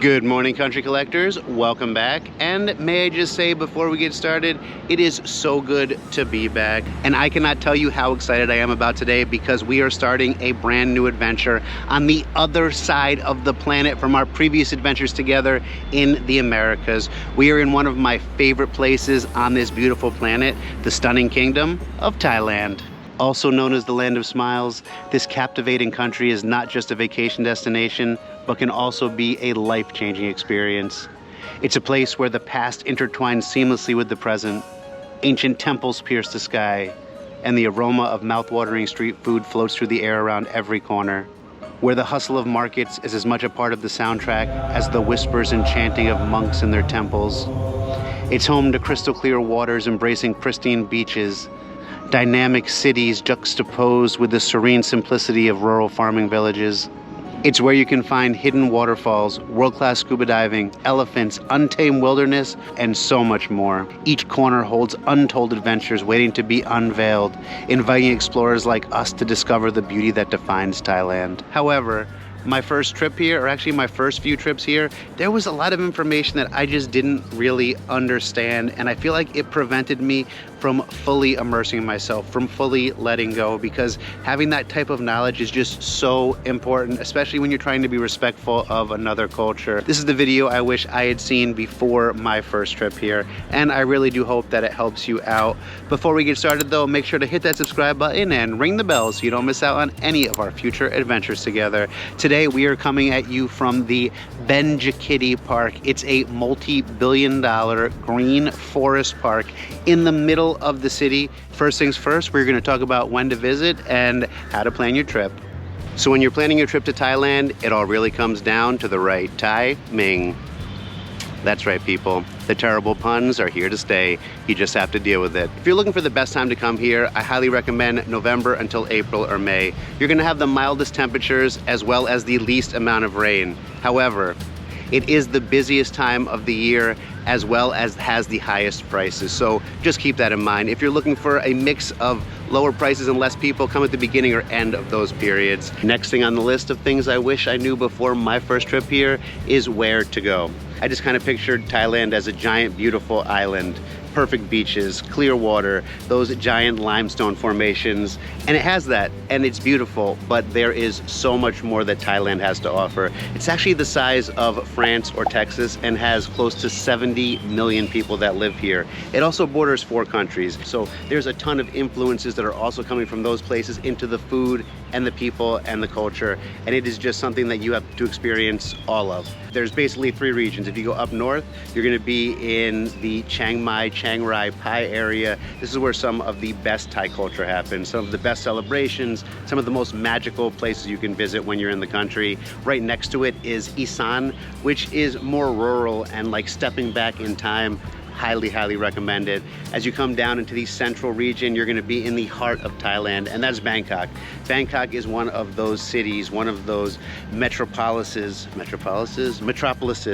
Good morning, country collectors. Welcome back. And may I just say before we get started, it is so good to be back. And I cannot tell you how excited I am about today because we are starting a brand new adventure on the other side of the planet from our previous adventures together in the Americas. We are in one of my favorite places on this beautiful planet, the stunning Kingdom of Thailand. Also known as the Land of Smiles, this captivating country is not just a vacation destination, but can also be a life-changing experience. It's a place where the past intertwines seamlessly with the present, ancient temples pierce the sky, and the aroma of mouth-watering street food floats through the air around every corner, where the hustle of markets is as much a part of the soundtrack as the whispers and chanting of monks in their temples. It's home to crystal-clear waters embracing pristine beaches, dynamic cities juxtaposed with the serene simplicity of rural farming villages. It's where you can find hidden waterfalls, world-class scuba diving, elephants, untamed wilderness, and so much more. Each corner holds untold adventures waiting to be unveiled, inviting explorers like us to discover the beauty that defines Thailand. However, my first trip here, or actually my first few trips here, there was a lot of information that I just didn't really understand, and I feel like it prevented me from fully immersing myself, from fully letting go, because having that type of knowledge is just so important, especially when you're trying to be respectful of another culture. This is the video I wish I had seen before my first trip here, and I really do hope that it helps you out. Before we get started though, make sure to hit that subscribe button and ring the bell so you don't miss out on any of our future adventures together. Today we are coming at you from the Bangkok Park. It's a multi-billion-dollar green forest park in the middle of the city. First things first, we're going to talk about when to visit and how to plan your trip. So when you're planning your trip to Thailand, it all really comes down to the right timing. That's right, people. The terrible puns are here to stay. You just have to deal with it. If you're looking for the best time to come here, I highly recommend November until April or May. You're going to have the mildest temperatures as well as the least amount of rain. However, it is the busiest time of the year as well as has the highest prices. So just keep that in mind. If you're looking for a mix of lower prices and less people, come at the beginning or end of those periods. Next thing on the list of things I wish I knew before my first trip here is where to go. I just kind of pictured Thailand as a giant, beautiful island. Perfect beaches, clear water, those giant limestone formations, and it has that, and it's beautiful, but there is so much more that Thailand has to offer. It's actually the size of France or Texas and has close to 70 million people that live here. It also borders 4 countries, so there's a ton of influences that are also coming from those places into the food and the people and the culture, and it is just something that you have to experience all of. There's basically 3 regions. If you go up north, you're going to be in the Chiang Mai, Chiang Rai, Pai area. This is where some of the best Thai culture happens, some of the best celebrations, some of the most magical places you can visit when you're in the country. Right next to it is Isan, which is more rural and like stepping back in time. Highly recommend it. As you come down into the central region, you're going to be in the heart of Thailand, and that's Bangkok. Bangkok is one of those cities, one of those metropolises,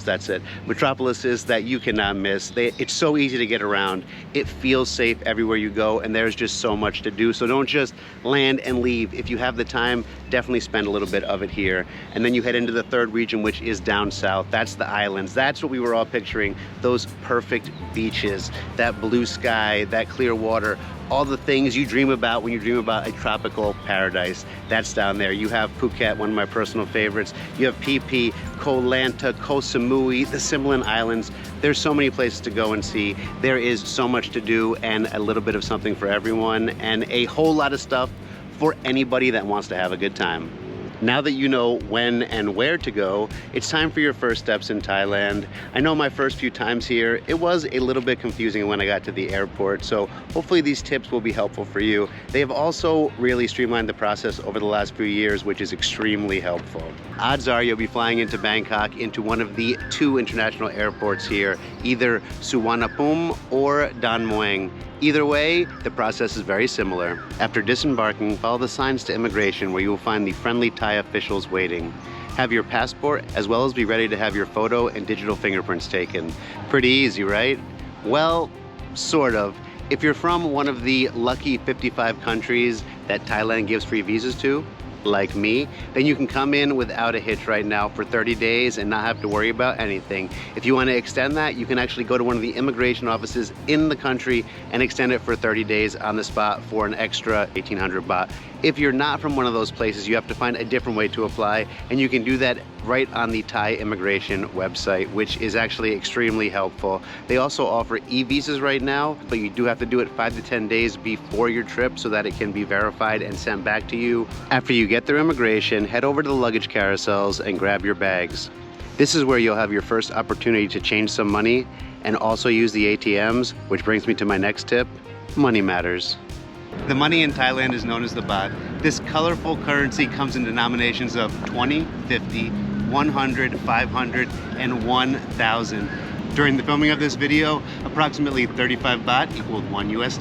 that's it. Metropolises that you cannot miss. It's so easy to get around. It feels safe everywhere you go, and there's just so much to do. So don't just land and leave. If you have the time, definitely spend a little bit of it here. And then you head into the 3rd region, which is down south. That's the islands. That's what we were all picturing. Those perfect beaches, that blue sky, that clear water, all the things you dream about when you dream about a tropical paradise. That's down there. You have Phuket, one of my personal favorites. You have Phi Phi, Koh Lanta, Koh Samui, the Simlin Islands. There's so many places to go and see. There is so much to do and a little bit of something for everyone and a whole lot of stuff for anybody that wants to have a good time. Now that you know when and where to go, it's time for your first steps in Thailand. I know my first few times here, it was a little bit confusing when I got to the airport, so hopefully these tips will be helpful for you. They have also really streamlined the process over the last few years, which is extremely helpful. Odds are you'll be flying into Bangkok into one of the 2 international airports here, either Suvarnabhumi or Don Mueang. Either way, the process is very similar. After disembarking, follow the signs to immigration where you will find the friendly Thai officials waiting. Have your passport as well as be ready to have your photo and digital fingerprints taken. Pretty easy, right? Well, sort of. If you're from one of the lucky 55 countries that Thailand gives free visas to, like me, then you can come in without a hitch right now for 30 days and not have to worry about anything. If you want to extend that, you can actually go to one of the immigration offices in the country and extend it for 30 days on the spot for an extra 1,800 baht. If you're not from one of those places, you have to find a different way to apply, and you can do that right on the Thai immigration website, which is actually extremely helpful. They also offer e-visas right now, but you do have to do it 5 to 10 days before your trip so that it can be verified and sent back to you. After you get through immigration, head over to the luggage carousels and grab your bags. This is where you'll have your first opportunity to change some money and also use the ATMs, which brings me to my next tip: money matters. The money in Thailand is known as the baht. This colorful currency comes in denominations of 20, 50, 100, 500, and 1,000. During the filming of this video, approximately 35 baht equaled $1 US.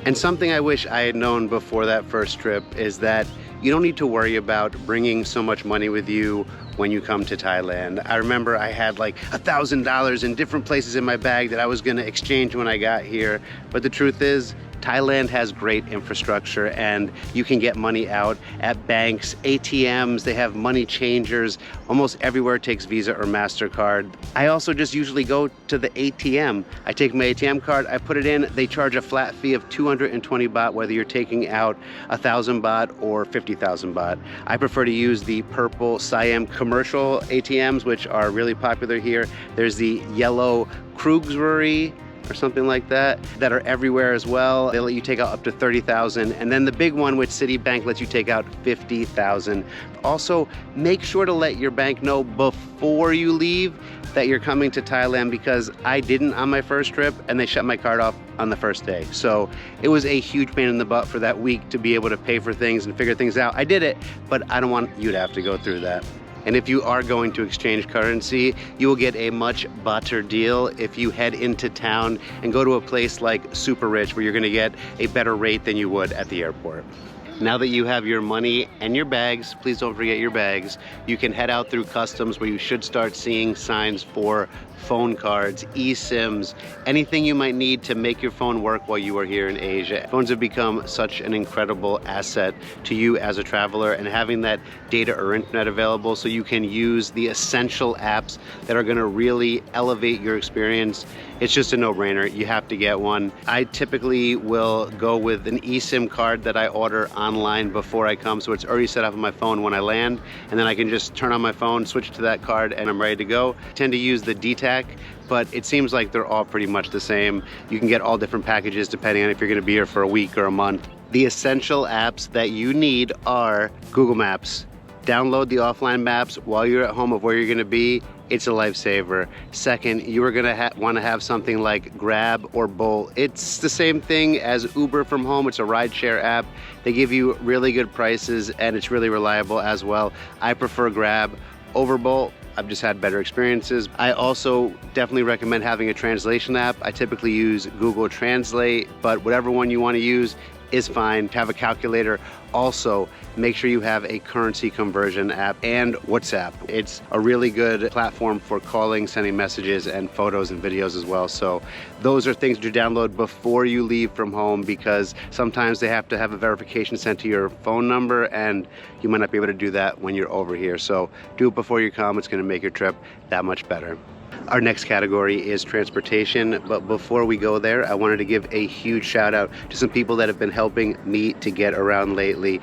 And something I wish I had known before that first trip is that you don't need to worry about bringing so much money with you when you come to Thailand. I remember I had like $1,000 in different places in my bag that I was gonna exchange when I got here. But the truth is, Thailand has great infrastructure, and you can get money out at banks, ATMs, they have money changers. Almost everywhere takes Visa or MasterCard. I also just usually go to the ATM. I take my ATM card, I put it in, they charge a flat fee of 220 baht, whether you're taking out 1,000 baht or 50,000 baht. I prefer to use the purple Siam commercial ATMs, which are really popular here. There's the yellow Krugsbury or something like that are everywhere as well. They let you take out up to 30,000. And then the big one, which Citibank lets you take out 50,000. Also, make sure to let your bank know before you leave that you're coming to Thailand, because I didn't on my first trip and they shut my card off on the first day. So it was a huge pain in the butt for that week to be able to pay for things and figure things out. I did it, but I don't want you to have to go through that. And if you are going to exchange currency, you will get a much better deal if you head into town and go to a place like Super Rich, where you're gonna get a better rate than you would at the airport. Now that you have your money and your bags, please don't forget your bags, you can head out through customs, where you should start seeing signs for phone cards, eSIMs, anything you might need to make your phone work while you are here in Asia. Phones have become such an incredible asset to you as a traveler, and having that data or internet available so you can use the essential apps that are gonna really elevate your experience, it's just a no-brainer. You have to get one. I typically will go with an eSIM card that I order online before I come, so it's already set up on my phone when I land, and then I can just turn on my phone, switch to that card, and I'm ready to go. I tend to use the DTAC, but it seems like they're all pretty much the same. You can get all different packages depending on if you're gonna be here for a week or a month. The essential apps that you need are Google Maps. Download the offline maps while you're at home of where you're gonna be. It's a lifesaver. Second, you are gonna wanna have something like Grab or Bolt. It's the same thing as Uber from home. It's a rideshare app. They give you really good prices, and it's really reliable as well. I prefer Grab over Bolt. I've just had better experiences. I also definitely recommend having a translation app. I typically use Google Translate, but whatever one you want to use is fine. Have a calculator. Also, make sure you have a currency conversion app and WhatsApp. It's a really good platform for calling, sending messages, and photos and videos as well. So those are things to download before you leave from home, because sometimes they have to have a verification sent to your phone number, and you might not be able to do that when you're over here. So do it before you come. It's gonna make your trip that much better. Our next category is transportation, but before we go there, I wanted to give a huge shout out to some people that have been helping me to get around lately.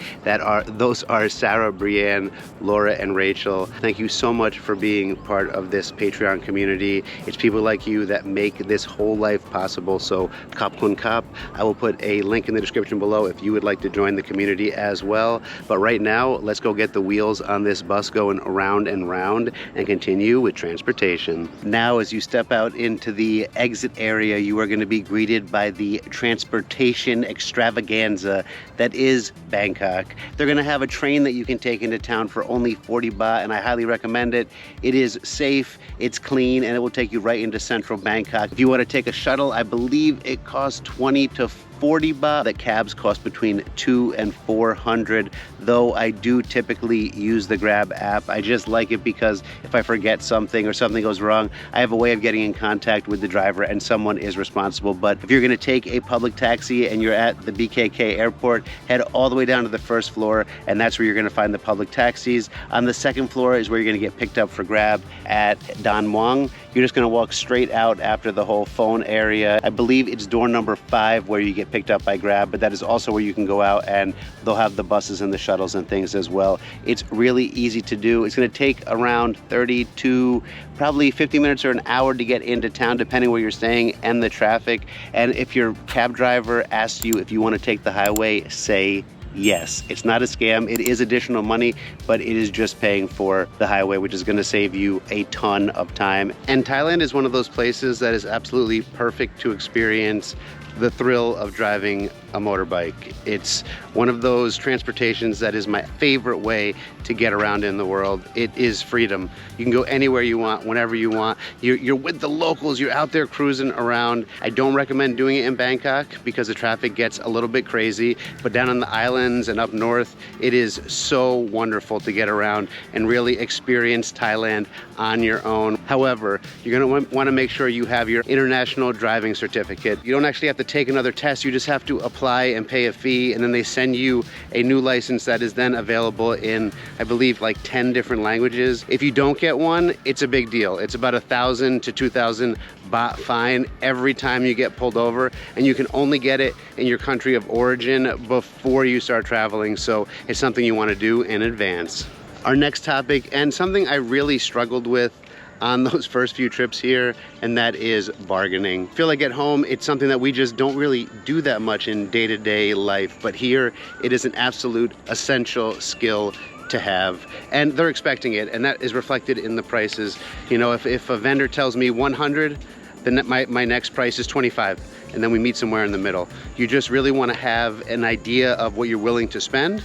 Those are Sarah, Brienne, Laura, and Rachel. Thank you so much for being part of this Patreon community. It's people like you that make this whole life possible. So Kap Kun Kap. I will put a link in the description below if you would like to join the community as well. But right now, let's go get the wheels on this bus going around and round and continue with transportation. Now, as you step out into the exit area, you are going to be greeted by the transportation extravaganza that is Bangkok. They're going to have a train that you can take into town for only 40 baht, and I highly recommend it. It is safe, it's clean, and it will take you right into central Bangkok. If you want to take a shuttle, I believe it costs 20 to 40 baht. That cabs cost between 200 and 400, though I do typically use the Grab app. I just like it because if I forget something or something goes wrong, I have a way of getting in contact with the driver and someone is responsible. But if you're gonna take a public taxi and you're at the BKK airport, head all the way down to the first floor, and that's where you're gonna find the public taxis. On the second floor is where you're gonna get picked up for Grab at Dan Muang. You're just gonna walk straight out after the whole phone area. I believe it's door number 5 where you get picked up by Grab, but that is also where you can go out and they'll have the buses and the shuttles and things as well. It's really easy to do. It's gonna take around 30 to probably 50 minutes or an hour to get into town, depending where you're staying and the traffic. And if your cab driver asks you if you wanna take the highway, say yes. It's not a scam. It is additional money, but it is just paying for the highway, which is going to save you a ton of time. And Thailand is one of those places that is absolutely perfect to experience the thrill of driving a motorbike. It's one of those transportations that is my favorite way to get around in the world. It is freedom. You can go anywhere you want, whenever you want. You're with the locals, you're out there cruising around. I don't recommend doing it in Bangkok because the traffic gets a little bit crazy, but down on the islands and up north, it is so wonderful to get around and really experience Thailand on your own. However, you're gonna want to make sure you have your international driving certificate. You don't actually have to take another test, you just have to apply and pay a fee, and then they send you a new license that is then available in, I believe, like 10 different languages. If you don't get one, it's a big deal. It's about 1,000 to 2,000 baht fine every time you get pulled over, and you can only get it in your country of origin before you start traveling, so it's something you want to do in advance. Our next topic, and something I really struggled with on those first few trips here, and that is bargaining. I feel like at home it's something that we just don't really do that much in day-to-day life, but here it is an absolute essential skill to have, and they're expecting it, and that is reflected in the prices. You know, if a vendor tells me 100, then my next price is 25, and then we meet somewhere in the middle. You just really want to have an idea of what you're willing to spend,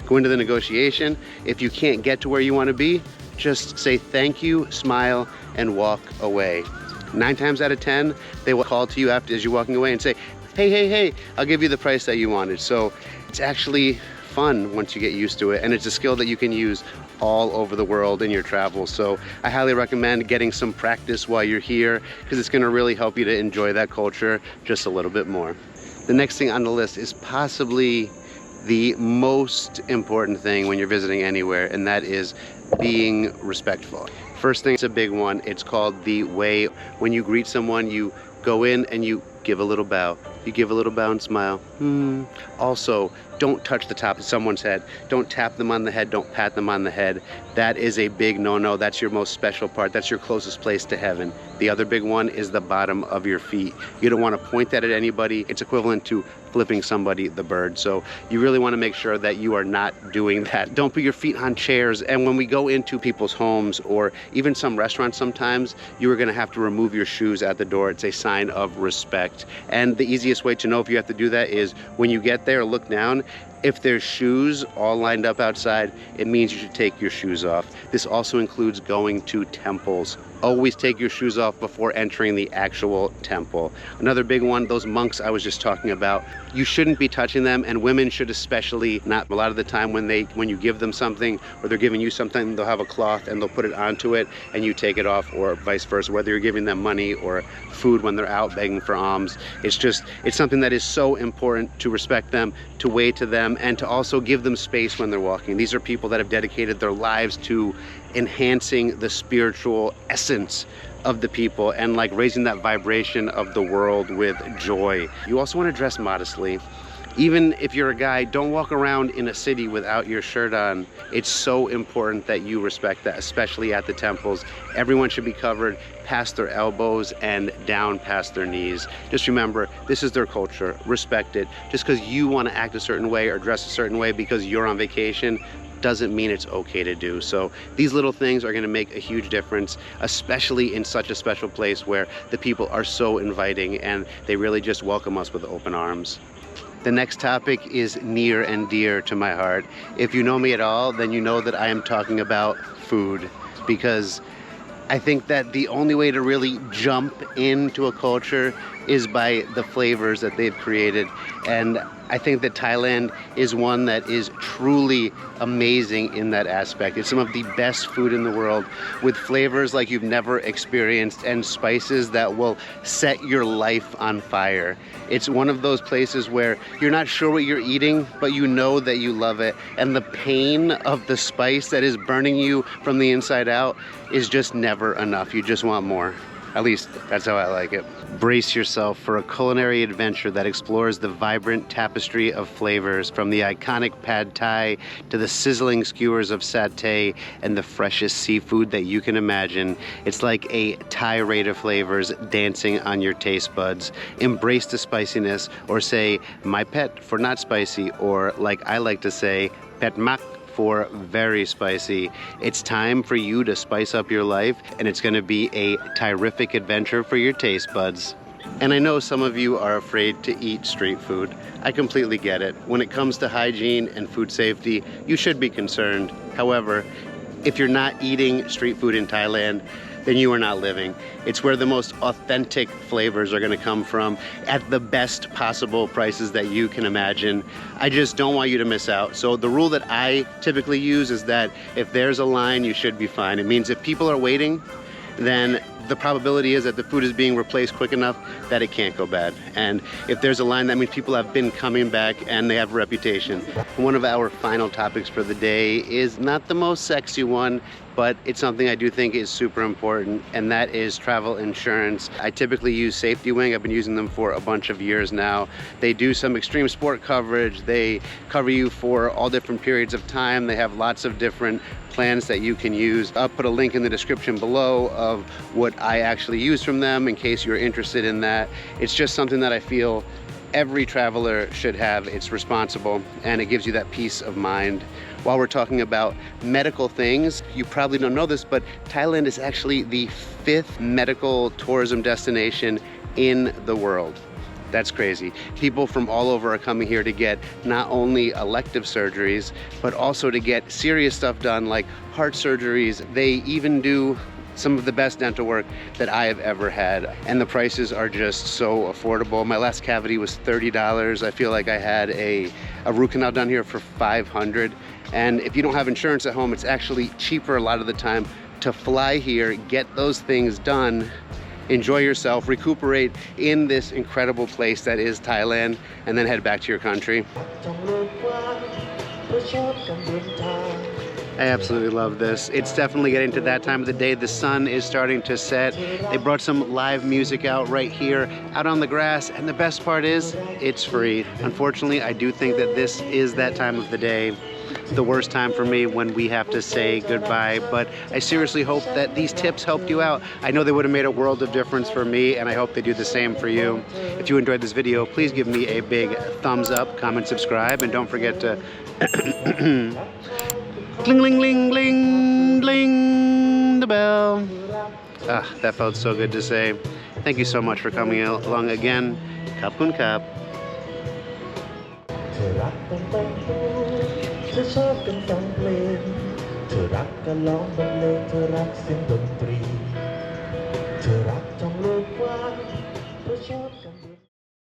go into the negotiation. If you can't get to where you want to be, just say thank you, smile, and walk away. 9 times out of 10, they will call to you after as you're walking away and say, hey, I'll give you the price that you wanted. So it's actually fun once you get used to it, and it's a skill that you can use all over the world in your travels. So I highly recommend getting some practice while you're here, because it's gonna really help you to enjoy that culture just a little bit more. The next thing on the list is possibly the most important thing when you're visiting anywhere, and that is being respectful. First thing, it's a big one. It's called the way. When you greet someone, you go in and you give a little bow. You give a little bow and smile. Also, don't touch the top of someone's head. Don't tap them on the head. Don't pat them on the head. That is a big no-no. That's your most special part. That's your closest place to heaven. The other big one is the bottom of your feet. You don't want to point that at anybody. It's equivalent to flipping somebody the bird. So you really want to make sure that you are not doing that. Don't put your feet on chairs. And when we go into people's homes or even some restaurants sometimes, you are going to have to remove your shoes at the door. It's a sign of respect. And the easiest way to know if you have to do that is when you get there, look down. If there's shoes all lined up outside, it means you should take your shoes off. This also includes going to temples. Always take your shoes off before entering the actual temple. Another big one, those monks I was just talking about, you shouldn't be touching them, and women should especially not. A lot of the time when you give them something or they're giving you something, they'll have a cloth and they'll put it onto it and you take it off, or vice versa, whether you're giving them money or food when they're out begging for alms. It's something that is so important to respect them, to wave to them, and to also give them space when they're walking. These are people that have dedicated their lives to enhancing the spiritual essence of the people and like raising that vibration of the world with joy. You also want to dress modestly. Even if you're a guy, don't walk around in a city without your shirt on. It's so important that you respect that, especially at the temples. Everyone should be covered past their elbows and down past their knees. Just remember, this is their culture. Respect it. Just because you want to act a certain way or dress a certain way because you're on vacation doesn't mean it's okay to do. So these little things are going to make a huge difference, especially in such a special place where the people are so inviting and they really just welcome us with open arms. The next topic is near and dear to my heart. If you know me at all, then you know that I am talking about food, because I think that the only way to really jump into a culture is by the flavors that they've created. And I think that Thailand is one that is truly amazing in that aspect. It's some of the best food in the world with flavors like you've never experienced and spices that will set your life on fire. It's one of those places where you're not sure what you're eating, but you know that you love it. And the pain of the spice that is burning you from the inside out is just never enough. You just want more. At least that's how I like it. Brace yourself for a culinary adventure that explores the vibrant tapestry of flavors, from the iconic pad thai to the sizzling skewers of satay and the freshest seafood that you can imagine. It's like a tirade of flavors dancing on your taste buds. Embrace the spiciness, or say my pet for not spicy, or like I like to say, pet mak for very spicy. It's time for you to spice up your life, and it's gonna be a terrific adventure for your taste buds. And I know some of you are afraid to eat street food. I completely get it. When it comes to hygiene and food safety, you should be concerned. However, if you're not eating street food in Thailand, then you are not living. It's where the most authentic flavors are gonna come from at the best possible prices that you can imagine. I just don't want you to miss out. So the rule that I typically use is that if there's a line, you should be fine. It means if people are waiting, then the probability is that the food is being replaced quick enough that it can't go bad. And if there's a line, that means people have been coming back and they have a reputation. One of our final topics for the day is not the most sexy one, but it's something I do think is super important, and that is travel insurance. I typically use Safety Wing. I've been using them for a bunch of years now. They do some extreme sport coverage. They cover you for all different periods of time. They have lots of different plans that you can use. I'll put a link in the description below of what I actually use from them in case you're interested in that. It's just something that I feel every traveler should have. It's responsible and it gives you that peace of mind. While we're talking about medical things, you probably don't know this, but Thailand is actually the 5th medical tourism destination in the world. That's crazy. People from all over are coming here to get not only elective surgeries, but also to get serious stuff done like heart surgeries. They even do some of the best dental work that I have ever had. And the prices are just so affordable. My last cavity was $30. I feel like I had a root canal done here for $500. And if you don't have insurance at home, it's actually cheaper a lot of the time to fly here, get those things done, enjoy yourself, recuperate in this incredible place that is Thailand, and then head back to your country. I absolutely love this. It's definitely getting to that time of the day. The sun is starting to set. They brought some live music out right here, out on the grass, and the best part is, it's free. Unfortunately, I do think that this is that time of the day, the worst time for me, when we have to say goodbye, but I seriously hope that these tips helped you out. I know they would have made a world of difference for me, and I hope they do the same for you. If you enjoyed this video, please give me a big thumbs up, comment, subscribe, and don't forget to cling, ling, ling, ling, ling, the bell. Ah, that felt so good to say. Thank you so much for coming along again. Khap kun khap. เธอชอบกันฟังเพลงเธอรักก็ร้องบรรเลงเธอรักเสียงดนตรี